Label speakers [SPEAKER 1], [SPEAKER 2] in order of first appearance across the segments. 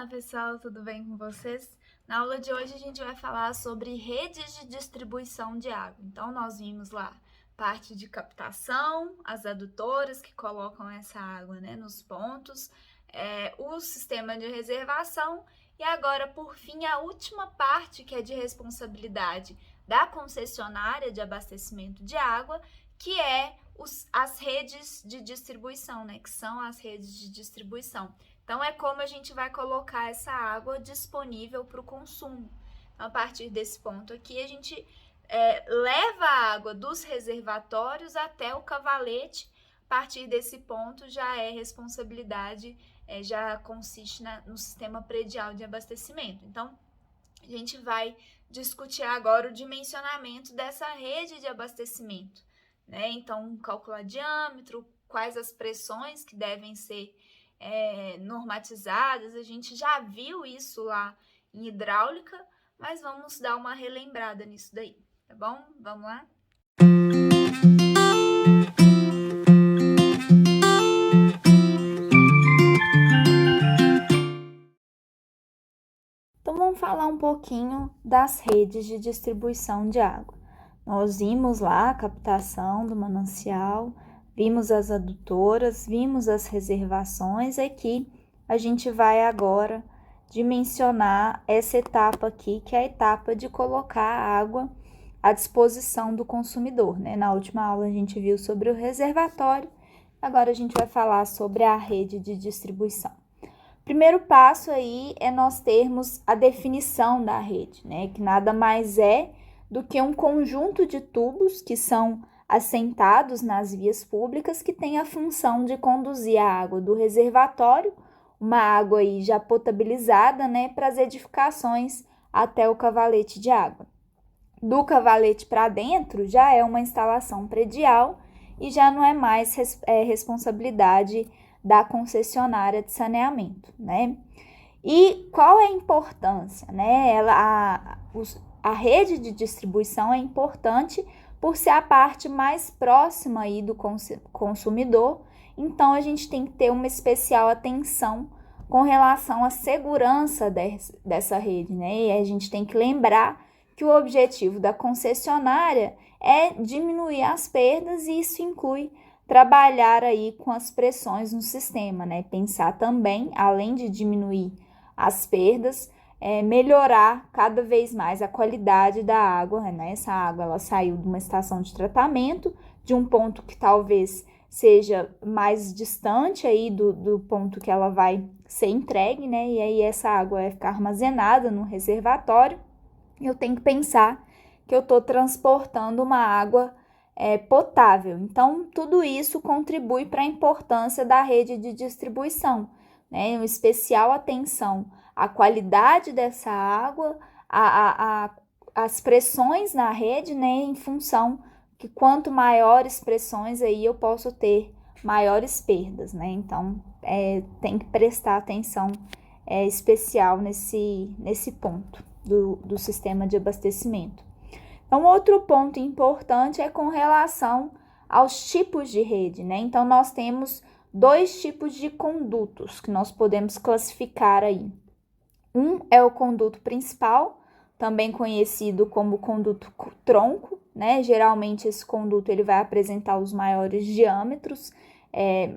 [SPEAKER 1] Olá pessoal, tudo bem com vocês? Na aula de hoje a gente vai falar sobre redes de distribuição de água. Então nós vimos lá parte de captação, as adutoras que colocam essa água, nos pontos, o sistema de reservação e agora por fim a última parte que é de responsabilidade da concessionária de abastecimento de água, que é as redes de distribuição, que são as redes de distribuição. Então, é como a gente vai colocar essa água disponível para o consumo. Então, a partir desse ponto aqui, a gente leva a água dos reservatórios até o cavalete. A partir desse ponto, já é responsabilidade, já consiste no sistema predial de abastecimento. Então, a gente vai discutir agora o dimensionamento dessa rede de abastecimento, Então, calcular diâmetro, quais as pressões que devem ser normatizadas, a gente já viu isso lá em hidráulica, mas vamos dar uma relembrada nisso daí, tá bom? Vamos lá? Então, vamos falar um pouquinho das redes de distribuição de água. Nós vimos lá a captação do manancial, vimos as adutoras, vimos as reservações. Aqui a gente vai agora dimensionar essa etapa aqui, que é a etapa de colocar a água à disposição do consumidor, Na última aula a gente viu sobre o reservatório, agora a gente vai falar sobre a rede de distribuição. Primeiro passo aí é nós termos a definição da rede, Que nada mais é do que um conjunto de tubos que são assentados nas vias públicas que tem a função de conduzir a água do reservatório, uma água aí já potabilizada, para as edificações até o cavalete de água. Do cavalete para dentro já é uma instalação predial e já não é mais responsabilidade da concessionária de saneamento, E qual é a importância, A rede de distribuição é importante por ser a parte mais próxima aí do consumidor, então a gente tem que ter uma especial atenção com relação à segurança dessa rede, E a gente tem que lembrar que o objetivo da concessionária é diminuir as perdas e isso inclui trabalhar aí com as pressões no sistema, Pensar também, além de diminuir as perdas, melhorar cada vez mais a qualidade da água, Essa água ela saiu de uma estação de tratamento, de um ponto que talvez seja mais distante aí do ponto que ela vai ser entregue, E aí essa água vai ficar armazenada no reservatório. Eu tenho que pensar que eu estou transportando uma água potável. Então, tudo isso contribui para a importância da rede de distribuição, Uma especial atenção à qualidade dessa água, as pressões na rede, em função que quanto maiores pressões aí eu posso ter maiores perdas, Então, tem que prestar atenção especial nesse ponto do sistema de abastecimento. Então, outro ponto importante é com relação aos tipos de rede, Então, nós temos dois tipos de condutos que nós podemos classificar aí. Um é o conduto principal, também conhecido como conduto tronco, Geralmente esse conduto ele vai apresentar os maiores diâmetros,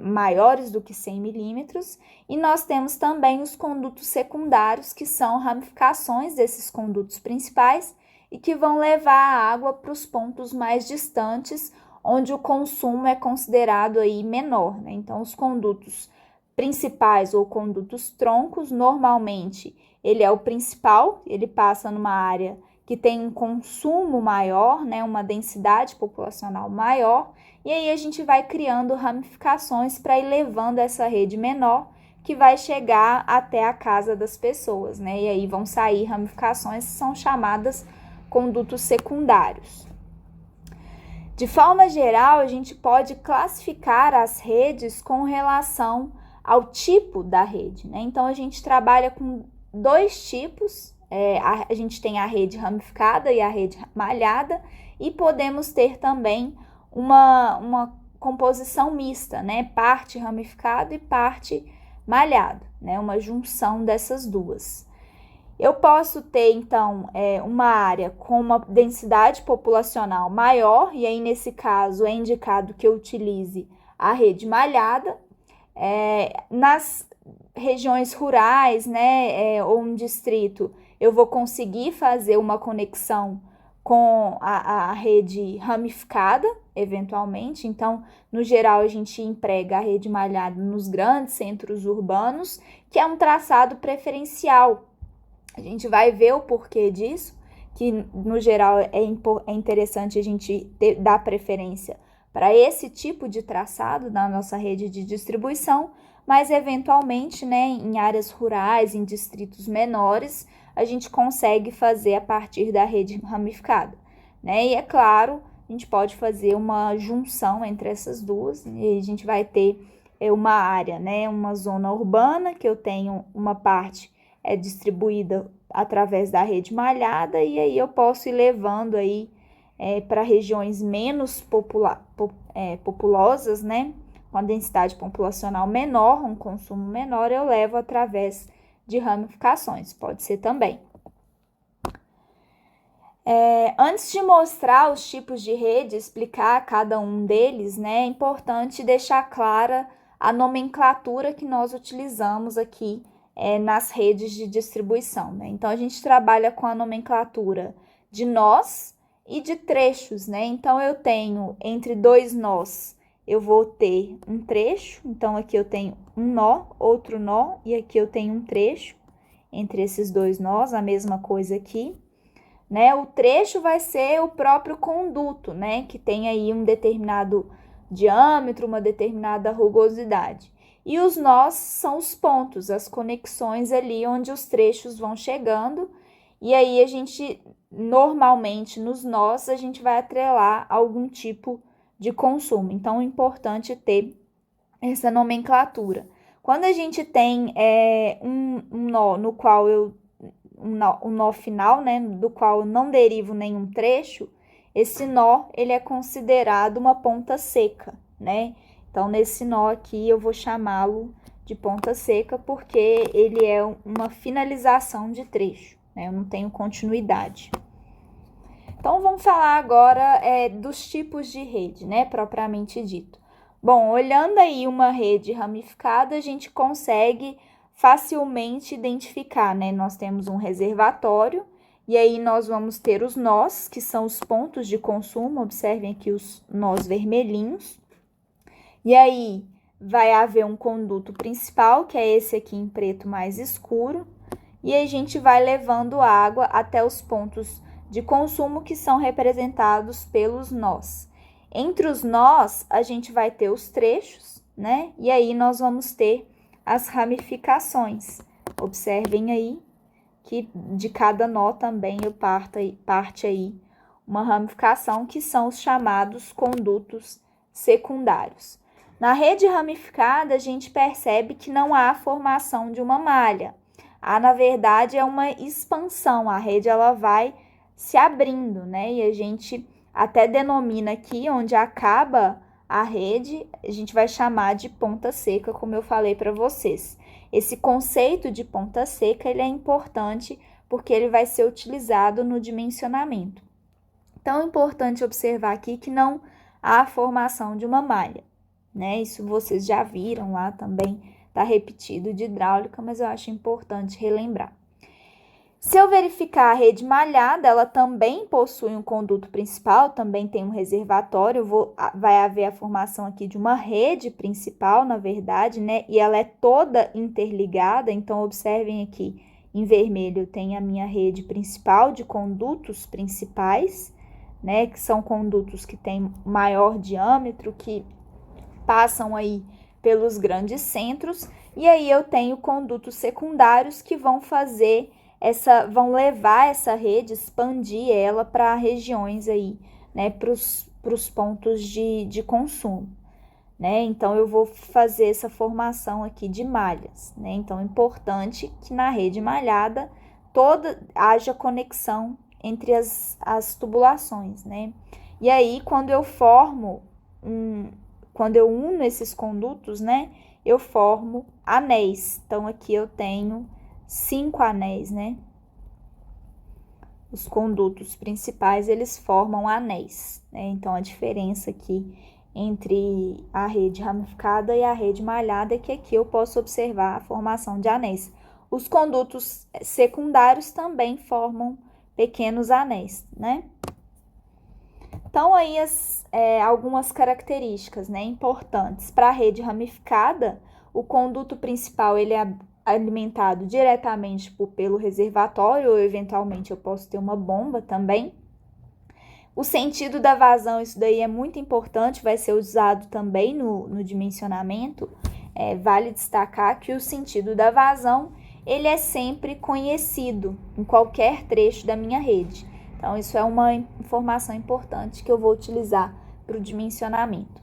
[SPEAKER 1] maiores do que 100 milímetros, e nós temos também os condutos secundários, que são ramificações desses condutos principais e que vão levar a água para os pontos mais distantes, onde o consumo é considerado aí menor, Então, os condutos principais ou condutos troncos, normalmente ele é o principal, ele passa numa área que tem um consumo maior, uma densidade populacional maior, e aí a gente vai criando ramificações para ir levando essa rede menor, que vai chegar até a casa das pessoas, E aí vão sair ramificações que são chamadas condutos secundários. De forma geral, a gente pode classificar as redes com relação ao tipo da rede, Então, a gente trabalha com dois tipos, a gente tem a rede ramificada e a rede malhada, e podemos ter também uma composição mista, Parte ramificada e parte malhado, né? Uma junção dessas duas. Eu posso ter, então, uma área com uma densidade populacional maior, e aí, nesse caso, é indicado que eu utilize a rede malhada. Nas regiões rurais, né, ou um distrito, eu vou conseguir fazer uma conexão com a rede ramificada, eventualmente. Então, no geral, a gente emprega a rede malhada nos grandes centros urbanos, que é um traçado preferencial. A gente vai ver o porquê disso, que no geral é interessante a gente dar preferência para esse tipo de traçado na nossa rede de distribuição, mas eventualmente, né, em áreas rurais, em distritos menores, a gente consegue fazer a partir da rede ramificada, né? E é claro, a gente pode fazer uma junção entre essas duas, e a gente vai ter uma área, né, uma zona urbana, que eu tenho uma parte distribuída através da rede malhada, e aí eu posso ir levando aí para regiões menos populosas, né? Com a densidade populacional menor, um consumo menor, eu levo através de ramificações, pode ser também. Antes de mostrar os tipos de rede, explicar cada um deles, né, é importante deixar clara a nomenclatura que nós utilizamos aqui nas redes de distribuição, né? Então, a gente trabalha com a nomenclatura de nós e de trechos, né? Então, eu tenho entre dois nós, eu vou ter um trecho. Então, aqui eu tenho um nó, outro nó, e aqui eu tenho um trecho entre esses dois nós, a mesma coisa aqui, né? O trecho vai ser o próprio conduto, né? Que tem aí um determinado diâmetro, uma determinada rugosidade. E os nós são os pontos, as conexões ali onde os trechos vão chegando. E aí a gente, normalmente, nos nós, a gente vai atrelar algum tipo de consumo. Então, é importante ter essa nomenclatura. Quando a gente tem um nó no qual um nó final, né, do qual eu não derivo nenhum trecho, esse nó, ele é considerado uma ponta seca, né? Então, nesse nó aqui, eu vou chamá-lo de ponta seca, porque ele é uma finalização de trecho, né? Eu não tenho continuidade. Então, vamos falar agora dos tipos de rede, né? Propriamente dito. Bom, olhando aí uma rede ramificada, a gente consegue facilmente identificar, né? Nós temos um reservatório, e aí nós vamos ter os nós, que são os pontos de consumo. Observem aqui os nós vermelhinhos. E aí vai haver um conduto principal, que é esse aqui em preto mais escuro, e a gente vai levando água até os pontos de consumo, que são representados pelos nós. Entre os nós, a gente vai ter os trechos, né? E aí nós vamos ter as ramificações. Observem aí que de cada nó também parte aí uma ramificação, que são os chamados condutos secundários. Na rede ramificada, a gente percebe que não há formação de uma malha. Há, na verdade, uma expansão. A rede ela vai se abrindo, né? E a gente até denomina aqui, onde acaba a rede, a gente vai chamar de ponta seca, como eu falei para vocês. Esse conceito de ponta seca, ele é importante porque ele vai ser utilizado no dimensionamento. Então, é importante observar aqui que não há formação de uma malha, né? Isso vocês já viram lá também, tá repetido de hidráulica, mas eu acho importante relembrar. Se eu verificar a rede malhada, ela também possui um conduto principal, também tem um reservatório, vai haver a formação aqui de uma rede principal, na verdade, né? E ela é toda interligada, então observem aqui, em vermelho tem a minha rede principal de condutos principais, né? Que são condutos que têm maior diâmetro, que passam aí pelos grandes centros, e aí eu tenho condutos secundários que vão vão levar essa rede, expandir ela para regiões aí, né, para os pontos de consumo, né? Então, eu vou fazer essa formação aqui de malhas, né? Então, é importante que na rede malhada haja conexão entre as tubulações, né? E aí, quando eu uno esses condutos, né, eu formo anéis. Então, aqui eu tenho 5 anéis, né? Os condutos principais, eles formam anéis, né? Então, a diferença aqui entre a rede ramificada e a rede malhada é que aqui eu posso observar a formação de anéis. Os condutos secundários também formam pequenos anéis, né? Então, aí algumas características, né, importantes. Para a rede ramificada, o conduto principal ele é alimentado diretamente pelo reservatório, ou eventualmente eu posso ter uma bomba também. O sentido da vazão, isso daí é muito importante, vai ser usado também no dimensionamento. Vale destacar que o sentido da vazão, ele é sempre conhecido em qualquer trecho da minha rede. Então, isso é uma informação importante que eu vou utilizar para o dimensionamento.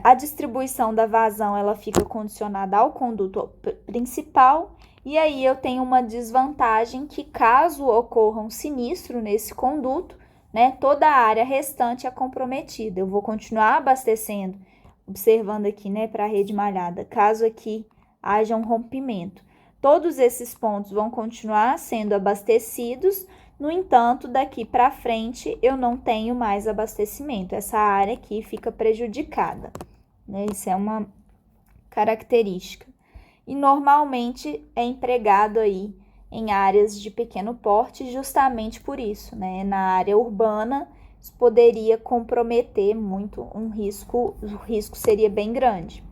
[SPEAKER 1] A distribuição da vazão, ela fica condicionada ao conduto principal, e aí eu tenho uma desvantagem que caso ocorra um sinistro nesse conduto, né, toda a área restante é comprometida. Eu vou continuar abastecendo, observando aqui, né, para a rede malhada, caso aqui haja um rompimento. Todos esses pontos vão continuar sendo abastecidos, no entanto, daqui para frente eu não tenho mais abastecimento. Essa área aqui fica prejudicada, né? Isso é uma característica. E normalmente é empregado aí em áreas de pequeno porte, justamente por isso, né? Na área urbana, isso poderia comprometer muito o risco seria bem grande.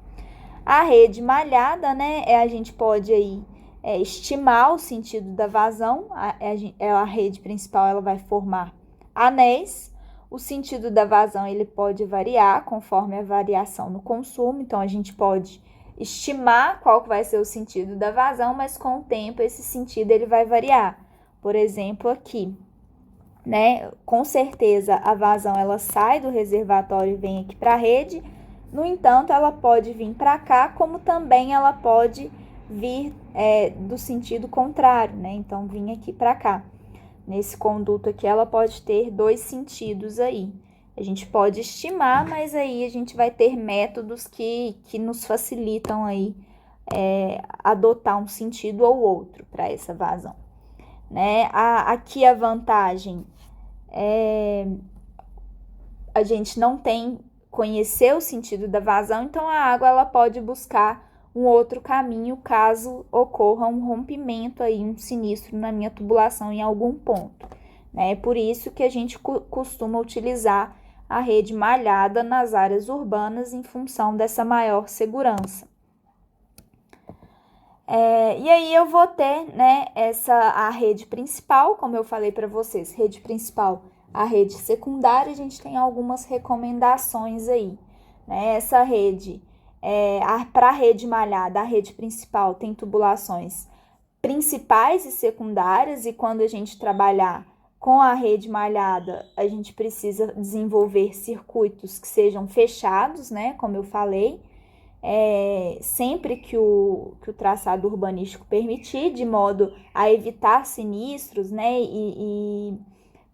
[SPEAKER 1] A rede malhada, né? A gente pode aí estimar o sentido da vazão. A rede principal ela vai formar anéis. O sentido da vazão ele pode variar conforme a variação no consumo. Então, a gente pode estimar qual que vai ser o sentido da vazão, mas com o tempo esse sentido ele vai variar. Por exemplo, aqui, né? Com certeza a vazão ela sai do reservatório e vem aqui para a rede. No entanto, ela pode vir para cá, como também ela pode vir do sentido contrário, né? Então, vir aqui para cá. Nesse conduto aqui, ela pode ter 2 sentidos aí. A gente pode estimar, mas aí a gente vai ter métodos que nos facilitam aí adotar um sentido ou outro para essa vazão, né? Aqui a vantagem a gente não tem conhecer o sentido da vazão, então a água ela pode buscar um outro caminho caso ocorra um rompimento aí, um sinistro na minha tubulação em algum ponto, né? É por isso que a gente costuma utilizar a rede malhada nas áreas urbanas em função dessa maior segurança. E aí eu vou ter, né, a rede principal, como eu falei para vocês, rede principal, a rede secundária, a gente tem algumas recomendações aí, né? Essa rede, para a rede malhada, a rede principal tem tubulações principais e secundárias, e quando a gente trabalhar com a rede malhada, a gente precisa desenvolver circuitos que sejam fechados, né, como eu falei, sempre que o traçado urbanístico permitir, de modo a evitar sinistros, né, e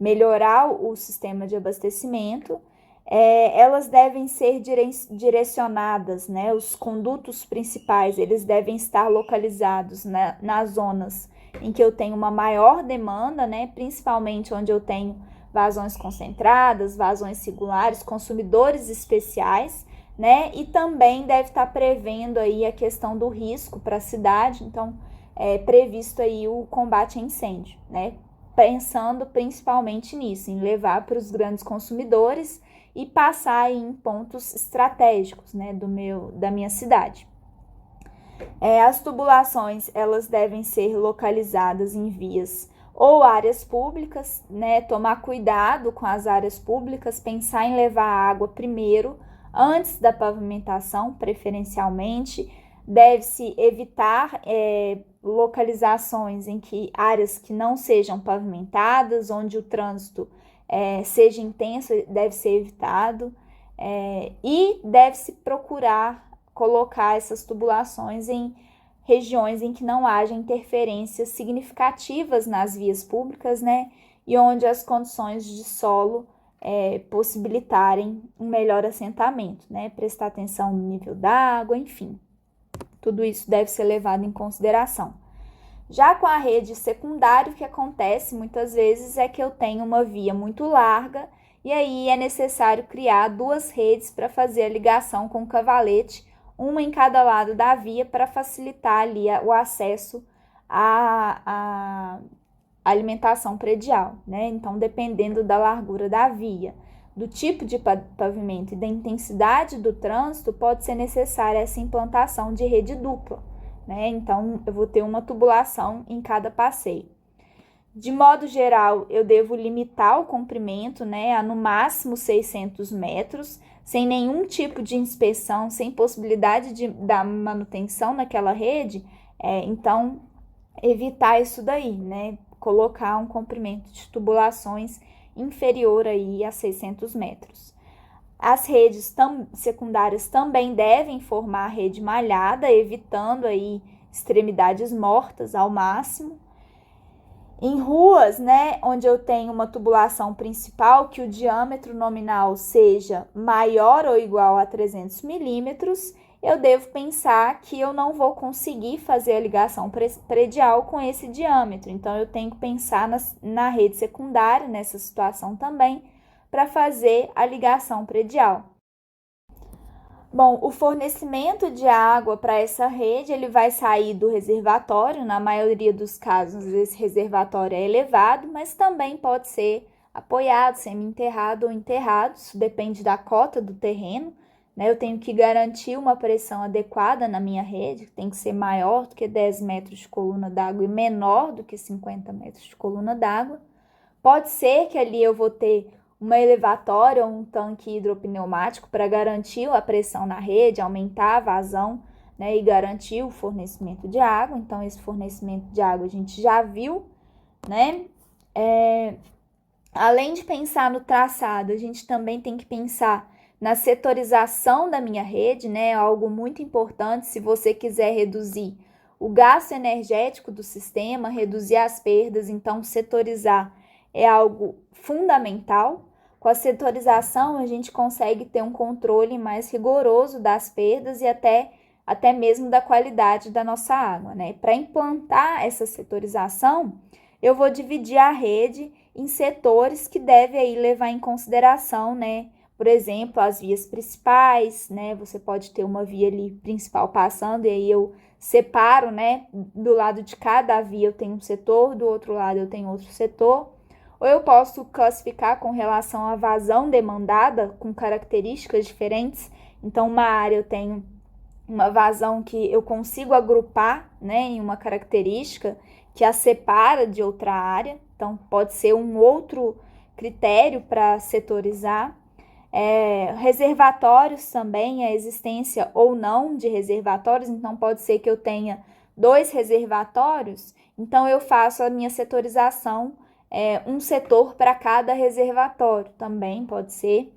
[SPEAKER 1] melhorar o sistema de abastecimento. Elas devem ser direcionadas, né, os condutos principais, eles devem estar localizados nas zonas em que eu tenho uma maior demanda, né, principalmente onde eu tenho vazões concentradas, vazões singulares, consumidores especiais, né? E também deve estar prevendo aí a questão do risco para a cidade, então previsto aí o combate a incêndio, né? Pensando principalmente nisso, em levar para os grandes consumidores e passar aí em pontos estratégicos, né, da minha cidade. As tubulações, elas devem ser localizadas em vias ou áreas públicas, né? Tomar cuidado com as áreas públicas, pensar em levar a água primeiro, antes da pavimentação, preferencialmente. Deve-se evitar localizações em que áreas que não sejam pavimentadas, onde o trânsito seja intenso, deve ser evitado. E deve-se procurar colocar essas tubulações em regiões em que não haja interferências significativas nas vias públicas, né? E onde as condições de solo possibilitarem um melhor assentamento, né? Prestar atenção no nível da água, enfim. Tudo isso deve ser levado em consideração. Já com a rede secundária, o que acontece muitas vezes é que eu tenho uma via muito larga e aí é necessário criar duas redes para fazer a ligação com o cavalete, uma em cada lado da via para facilitar ali o acesso à alimentação predial, né? Então, dependendo da largura da via, do tipo de pavimento e da intensidade do trânsito, pode ser necessária essa implantação de rede dupla, né? Então, eu vou ter uma tubulação em cada passeio. De modo geral, eu devo limitar o comprimento, né, a no máximo 600 metros, sem nenhum tipo de inspeção, sem possibilidade da manutenção naquela rede, então evitar isso daí, né, colocar um comprimento de tubulações inferior aí a 600 metros. As redes secundárias também devem formar a rede malhada, evitando aí extremidades mortas ao máximo. Em ruas, né, onde eu tenho uma tubulação principal, que o diâmetro nominal seja maior ou igual a 300 milímetros, eu devo pensar que eu não vou conseguir fazer a ligação predial com esse diâmetro. Então, eu tenho que pensar na rede secundária, nessa situação também, para fazer a ligação predial. Bom, o fornecimento de água para essa rede, ele vai sair do reservatório. Na maioria dos casos, esse reservatório é elevado, mas também pode ser apoiado, semi-enterrado ou enterrado, isso depende da cota do terreno, né? Eu tenho que garantir uma pressão adequada na minha rede, tem que ser maior do que 10 metros de coluna d'água e menor do que 50 metros de coluna d'água. Pode ser que ali eu vou ter uma elevatória ou um tanque hidropneumático para garantir a pressão na rede, aumentar a vazão, né, e garantir o fornecimento de água. Então, esse fornecimento de água a gente já viu, né? Além de pensar no traçado, a gente também tem que pensar na setorização da minha rede, né? Algo muito importante se você quiser reduzir o gasto energético do sistema, reduzir as perdas, então setorizar é algo fundamental. Com a setorização, a gente consegue ter um controle mais rigoroso das perdas e até mesmo da qualidade da nossa água, né? Para implantar essa setorização, eu vou dividir a rede em setores que devem aí levar em consideração, né? Por exemplo, as vias principais, né? Você pode ter uma via ali principal passando e aí eu separo, né? Do lado de cada via eu tenho um setor, do outro lado eu tenho outro setor. Ou eu posso classificar com relação à vazão demandada, com características diferentes. Então, uma área eu tenho uma vazão que eu consigo agrupar, né, em uma característica que a separa de outra área. Então, pode ser um outro critério para setorizar. Reservatórios também, a existência ou não de reservatórios. Então, pode ser que eu tenha 2 reservatórios. Então, eu faço a minha setorização um setor para cada reservatório, também pode ser,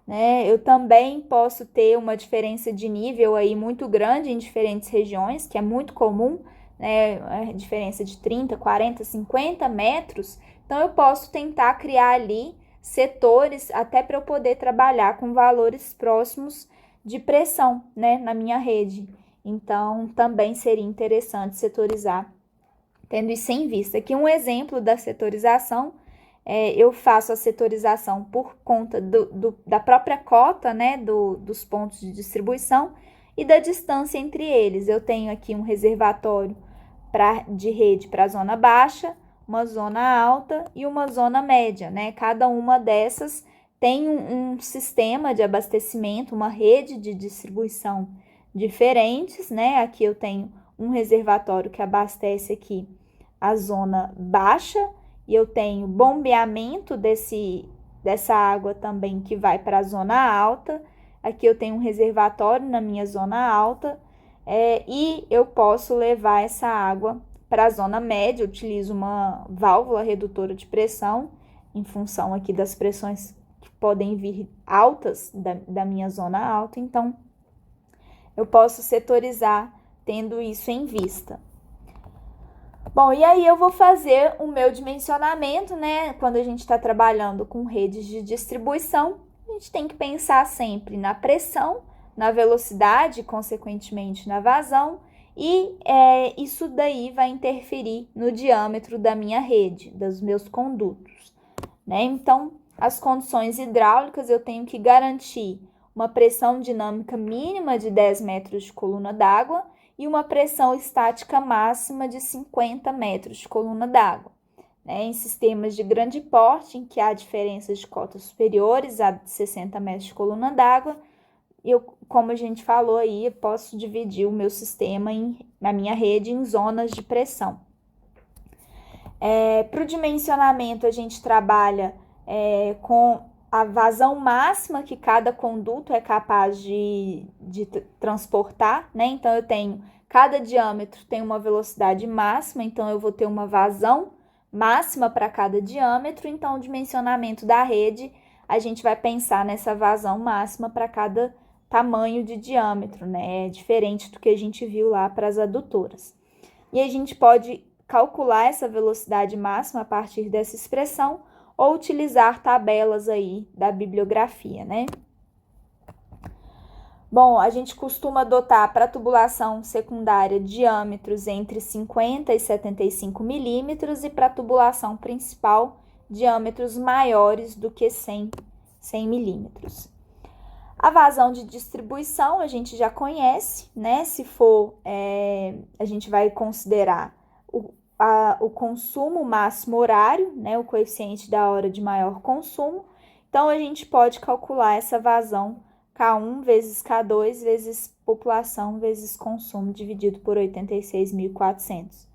[SPEAKER 1] né? Eu também posso ter uma diferença de nível aí muito grande em diferentes regiões, que é muito comum, né? A diferença de 30, 40, 50 metros. Então, eu posso tentar criar ali setores até para eu poder trabalhar com valores próximos de pressão, né, na minha rede. Então, também seria interessante setorizar tendo isso em vista. Aqui um exemplo da setorização, eu faço a setorização por conta da própria cota, né, dos pontos de distribuição e da distância entre eles. Eu tenho aqui um reservatório de rede para a zona baixa, uma zona alta e uma zona média, né? Cada uma dessas tem um sistema de abastecimento, uma rede de distribuição diferentes, né? Aqui eu tenho um reservatório que abastece aqui a zona baixa e eu tenho bombeamento dessa água também que vai para a zona alta. Aqui eu tenho um reservatório na minha zona alta e eu posso levar essa água para a zona média. Eu utilizo uma válvula redutora de pressão em função aqui das pressões que podem vir altas da minha zona alta. Então, eu posso setorizar tendo isso em vista. Bom, e aí eu vou fazer o meu dimensionamento, né? Quando a gente está trabalhando com redes de distribuição, a gente tem que pensar sempre na pressão, na velocidade, consequentemente na vazão E isso daí vai interferir no diâmetro da minha rede, dos meus condutos, né? Então, as condições hidráulicas, eu tenho que garantir uma pressão dinâmica mínima de 10 metros de coluna d'água e uma pressão estática máxima de 50 metros de coluna d'água. Né? Em sistemas de grande porte, em que há diferenças de cotas superiores a 60 metros de coluna d'água, como a gente falou aí, eu posso dividir o meu sistema, na minha rede, em zonas de pressão. Para o dimensionamento, a gente trabalha com a vazão máxima que cada conduto é capaz de transportar, né? Então, cada diâmetro tem uma velocidade máxima, então eu vou ter uma vazão máxima para cada diâmetro. Então, o dimensionamento da rede, a gente vai pensar nessa vazão máxima para cada tamanho de diâmetro, né? É diferente do que a gente viu lá para as adutoras. E a gente pode calcular essa velocidade máxima a partir dessa expressão ou utilizar tabelas aí da bibliografia, né? Bom, a gente costuma adotar para tubulação secundária diâmetros entre 50 e 75 milímetros e para tubulação principal diâmetros maiores do que 100 milímetros. A vazão de distribuição a gente já conhece, né? Se for, a gente vai considerar o consumo máximo horário, né? O coeficiente da hora de maior consumo. Então, a gente pode calcular essa vazão K1 vezes K2 vezes população vezes consumo dividido por 86.400.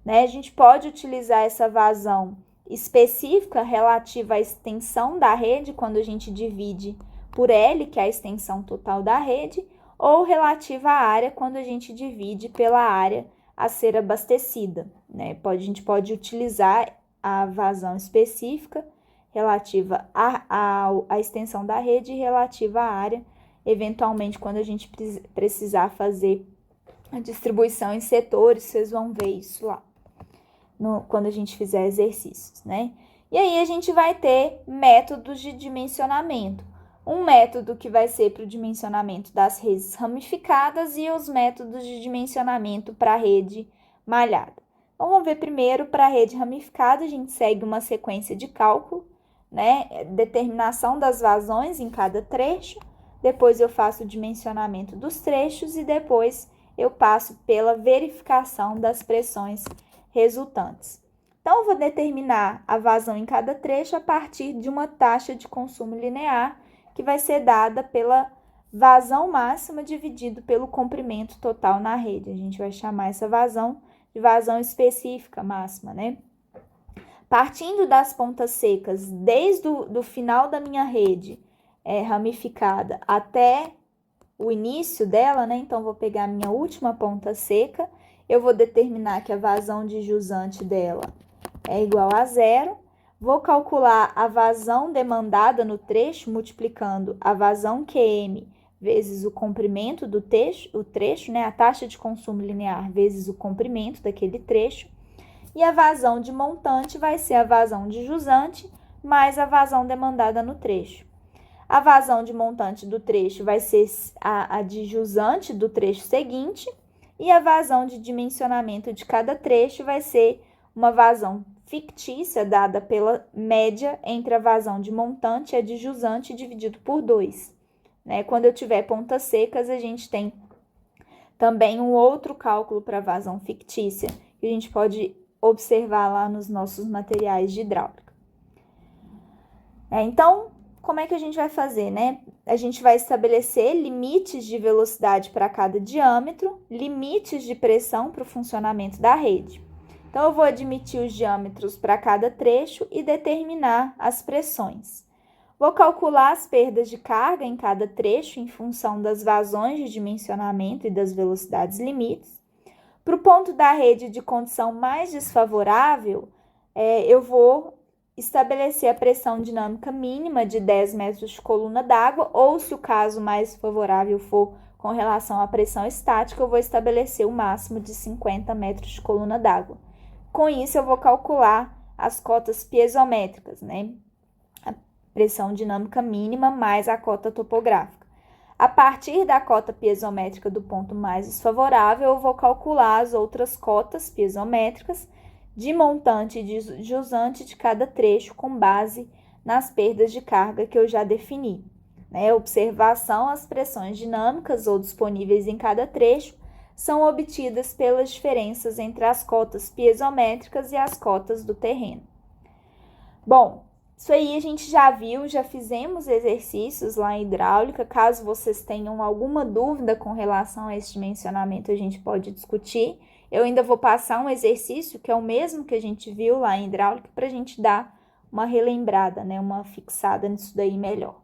[SPEAKER 1] Né? A gente pode utilizar essa vazão específica relativa à extensão da rede, quando a gente divide por L, que é a extensão total da rede, ou relativa à área, quando a gente divide pela área a ser abastecida. Né? A gente pode utilizar a vazão específica relativa à extensão da rede e relativa à área, eventualmente quando a gente precisar fazer a distribuição em setores, vocês vão ver isso lá, quando a gente fizer exercícios, né? E aí a gente vai ter métodos de dimensionamento. Um método que vai ser para o dimensionamento das redes ramificadas e os métodos de dimensionamento para a rede malhada. Então, vamos ver primeiro para a rede ramificada, a gente segue uma sequência de cálculo, né? Determinação das vazões em cada trecho, depois eu faço o dimensionamento dos trechos e depois eu passo pela verificação das pressões resultantes. Então, eu vou determinar a vazão em cada trecho a partir de uma taxa de consumo linear, que vai ser dada pela vazão máxima dividido pelo comprimento total na rede. A gente vai chamar essa vazão de vazão específica máxima, né? Partindo das pontas secas, desde o final da minha rede ramificada até o início dela, né? Então, vou pegar a minha última ponta seca, eu vou determinar que a vazão de jusante dela é igual a 0. Vou calcular a vazão demandada no trecho, multiplicando a vazão QM vezes o comprimento do trecho, né? A taxa de consumo linear vezes o comprimento daquele trecho. E a vazão de montante vai ser a vazão de jusante mais a vazão demandada no trecho. A vazão de montante do trecho vai ser a de jusante do trecho seguinte. E a vazão de dimensionamento de cada trecho vai ser uma vazão fictícia dada pela média entre a vazão de montante e a de jusante dividido por 2. Né? Quando eu tiver pontas secas, a gente tem também um outro cálculo para vazão fictícia, que a gente pode observar lá nos nossos materiais de hidráulica. Então, como é que a gente vai fazer, né? A gente vai estabelecer limites de velocidade para cada diâmetro, limites de pressão para o funcionamento da rede. Então, eu vou admitir os diâmetros para cada trecho e determinar as pressões. Vou calcular as perdas de carga em cada trecho em função das vazões de dimensionamento e das velocidades limites. Para o ponto da rede de condição mais desfavorável, eu vou estabelecer a pressão dinâmica mínima de 10 metros de coluna d'água, ou se o caso mais favorável for com relação à pressão estática, eu vou estabelecer o máximo de 50 metros de coluna d'água. Com isso, eu vou calcular as cotas piezométricas, né? A pressão dinâmica mínima mais a cota topográfica. A partir da cota piezométrica do ponto mais desfavorável, eu vou calcular as outras cotas piezométricas de montante e de jusante de cada trecho com base nas perdas de carga que eu já defini. Observação: as pressões dinâmicas ou disponíveis em cada trecho são obtidas pelas diferenças entre as cotas piezométricas e as cotas do terreno. Bom, isso aí a gente já viu, já fizemos exercícios lá em hidráulica. Caso vocês tenham alguma dúvida com relação a esse dimensionamento, a gente pode discutir. Eu ainda vou passar um exercício que é o mesmo que a gente viu lá em hidráulica para a gente dar uma relembrada, uma fixada nisso daí melhor.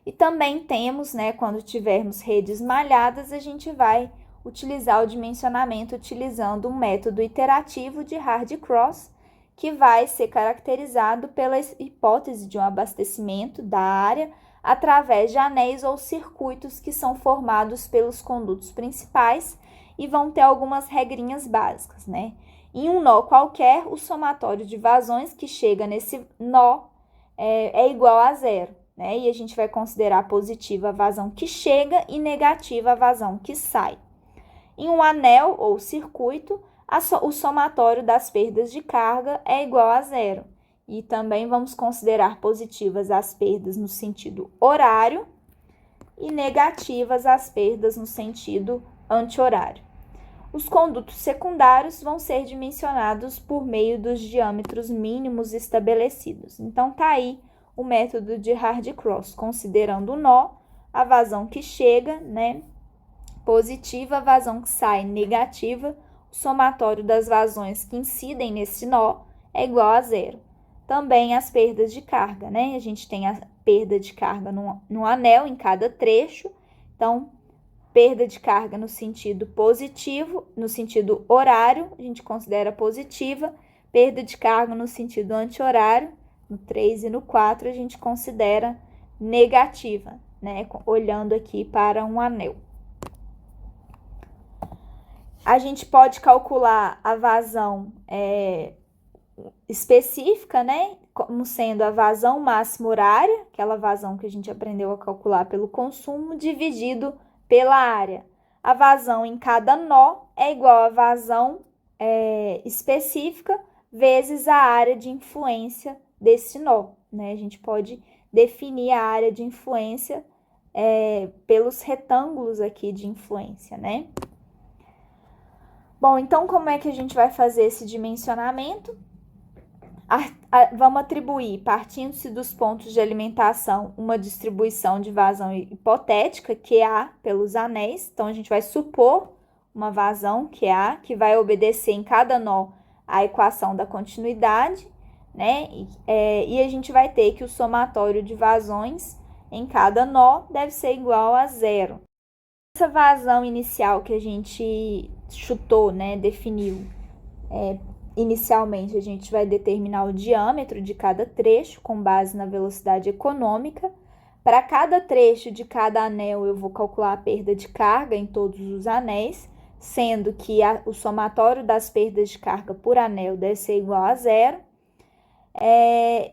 [SPEAKER 1] E também temos, quando tivermos redes malhadas, a gente vai utilizar o dimensionamento utilizando um método iterativo de Hardy-Cross, que vai ser caracterizado pela hipótese de um abastecimento da área através de anéis ou circuitos que são formados pelos condutos principais e vão ter algumas regrinhas básicas, Em um nó qualquer, o somatório de vazões que chega nesse nó é igual a zero, E a gente vai considerar positiva a vazão que chega e negativa a vazão que sai. Em um anel ou circuito, o somatório das perdas de carga é igual a zero. E também vamos considerar positivas as perdas no sentido horário e negativas as perdas no sentido anti-horário. Os condutos secundários vão ser dimensionados por meio dos diâmetros mínimos estabelecidos. Então, tá aí o método de Hardy-Cross, considerando o nó, a vazão que chega, positiva, a vazão que sai, negativa. O somatório das vazões que incidem nesse nó é igual a zero. Também as perdas de carga, A gente tem a perda de carga no anel em cada trecho. Então, perda de carga no sentido positivo, no sentido horário, a gente considera positiva. Perda de carga no sentido anti-horário, no 3 e no 4, a gente considera negativa, Olhando aqui para um anel. A gente pode calcular a vazão específica, como sendo a vazão máxima horária, aquela vazão que a gente aprendeu a calcular pelo consumo, dividido pela área. A vazão em cada nó é igual a vazão específica vezes a área de influência desse nó, A gente pode definir a área de influência pelos retângulos aqui de influência, Bom, então como é que a gente vai fazer esse dimensionamento? Vamos atribuir, partindo-se dos pontos de alimentação, uma distribuição de vazão hipotética, QA, pelos anéis. Então, a gente vai supor uma vazão, QA, que vai obedecer em cada nó à equação da continuidade, E a gente vai ter que o somatório de vazões em cada nó deve ser igual a zero. Essa vazão inicial que a gente chutou, definiu, inicialmente a gente vai determinar o diâmetro de cada trecho com base na velocidade econômica. Para cada trecho de cada anel, eu vou calcular a perda de carga em todos os anéis, sendo que o somatório das perdas de carga por anel deve ser igual a zero.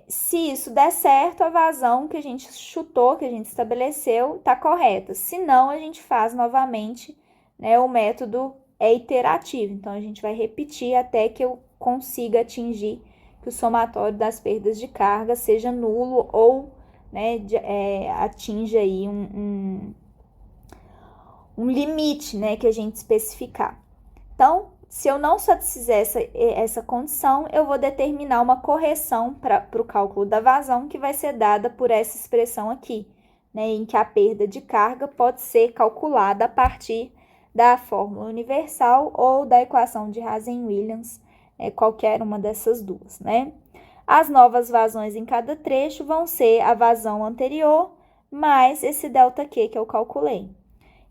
[SPEAKER 1] Se isso der certo, a vazão que a gente chutou, que a gente estabeleceu, está correta. Se não, a gente faz novamente, o método é iterativo. Então, a gente vai repetir até que eu consiga atingir que o somatório das perdas de carga seja nulo ou atinja aí um limite, que a gente especificar. Então, se eu não satisfizer essa condição, eu vou determinar uma correção para o cálculo da vazão, que vai ser dada por essa expressão aqui, em que a perda de carga pode ser calculada a partir da fórmula universal ou da equação de Hazen-Williams, qualquer uma dessas duas, As novas vazões em cada trecho vão ser a vazão anterior mais esse ΔQ que eu calculei.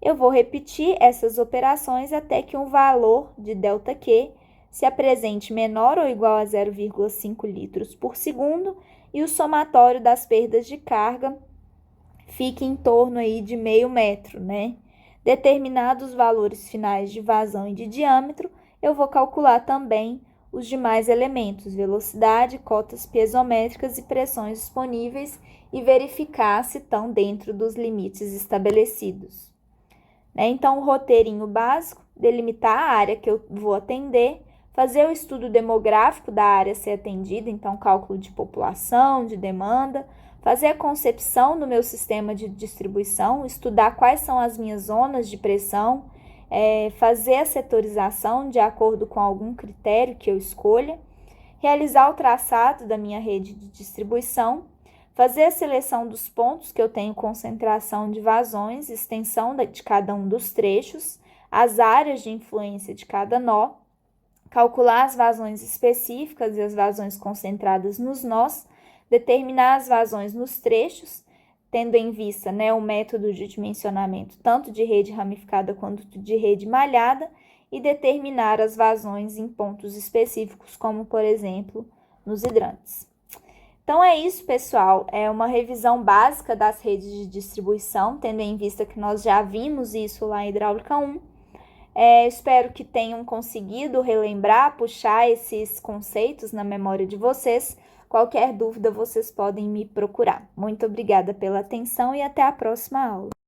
[SPEAKER 1] Eu vou repetir essas operações até que um valor de ΔQ se apresente menor ou igual a 0,5 litros por segundo e o somatório das perdas de carga fique em torno aí de meio metro, Determinados os valores finais de vazão e de diâmetro, eu vou calcular também os demais elementos, velocidade, cotas piezométricas e pressões disponíveis e verificar se estão dentro dos limites estabelecidos. Então, o roteirinho básico, delimitar a área que eu vou atender, fazer o estudo demográfico da área a ser atendida, então cálculo de população, de demanda, fazer a concepção do meu sistema de distribuição, estudar quais são as minhas zonas de pressão, fazer a setorização de acordo com algum critério que eu escolha, realizar o traçado da minha rede de distribuição, fazer a seleção dos pontos que eu tenho concentração de vazões, extensão de cada um dos trechos, as áreas de influência de cada nó, calcular as vazões específicas e as vazões concentradas nos nós, determinar as vazões nos trechos, tendo em vista o método de dimensionamento tanto de rede ramificada quanto de rede malhada, e determinar as vazões em pontos específicos, como, por exemplo, nos hidrantes. Então, é isso, pessoal. É uma revisão básica das redes de distribuição, tendo em vista que nós já vimos isso lá em Hidráulica 1. Espero que tenham conseguido relembrar, puxar esses conceitos na memória de vocês. Qualquer dúvida, vocês podem me procurar. Muito obrigada pela atenção e até a próxima aula.